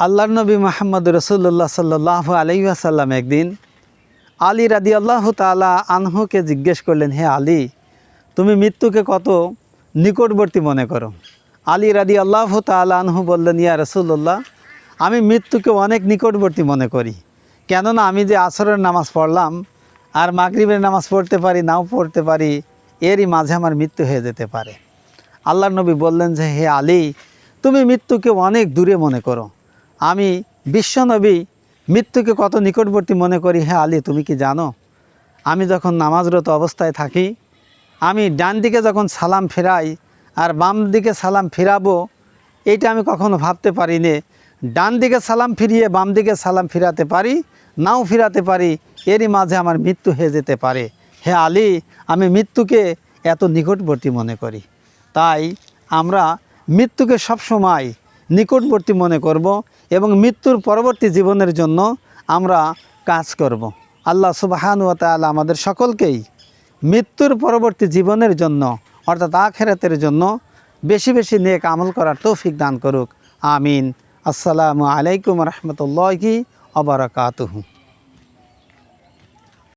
আল্লাহর নবী মুহাম্মদ রাসূলুল্লাহ সাল্লাল্লাহু আলাইহি ওয়াসাল্লাম একদিন আলী রাদিয়াল্লাহু তাআলা আনহুকে জিজ্ঞেস করলেন, হে আলী, তুমি মৃত্যুকে কত নিকটবর্তী মনে করো? আলী রাদিয়াল্লাহু তাআলা আনহু বললেন, ইয়া রাসূলুল্লাহ, আমি মৃত্যুকে অনেক নিকটবর্তী মনে করি। কেননা আমি যে আসরের নামাজ পড়লাম আর মাগরিবের নামাজ পড়তে পারি, নাও পড়তে পারি, এরই মাঝে আমার মৃত্যু হয়ে যেতে পারে। আল্লাহর নবী বললেন যে, হে আলী, তুমি মৃত্যুকে অনেক দূরে মনে করো। আমি বিশ্বনবী মৃত্যুকে কত নিকটবর্তী মনে করি। হে আলী, তুমি কি জানো, আমি যখন নামাজরত অবস্থায় থাকি, আমি ডান দিকে যখন সালাম ফেরাই আর বাম দিকে সালাম ফিরাবো, এইটা আমি কখনো ভাবতে পারি নে। ডান দিকে সালাম ফিরিয়ে বাম দিকে সালাম ফিরাতে পারি, নাও ফিরাতে পারি, এরই মাঝে আমার মৃত্যু হয়ে যেতে পারে। হে আলী, আমি মৃত্যুকে এত নিকটবর্তী মনে করি। তাই আমরা মৃত্যুকে সবসময় নিকটবর্তী মনে করব এবং মৃত্যুর পরবর্তী জীবনের জন্য আমরা কাজ করব। আল্লাহ সুবহানাহু ওয়া তাআলা আমাদের সকলকেই মৃত্যুর পরবর্তী জীবনের জন্য অর্থাৎ আখিরাতের জন্য বেশি বেশি নেক আমল করার তৌফিক দান করুক। আমিন। আসসালামু আলাইকুম রহমতুল্লাহি ওয়া বারাকাতুহু।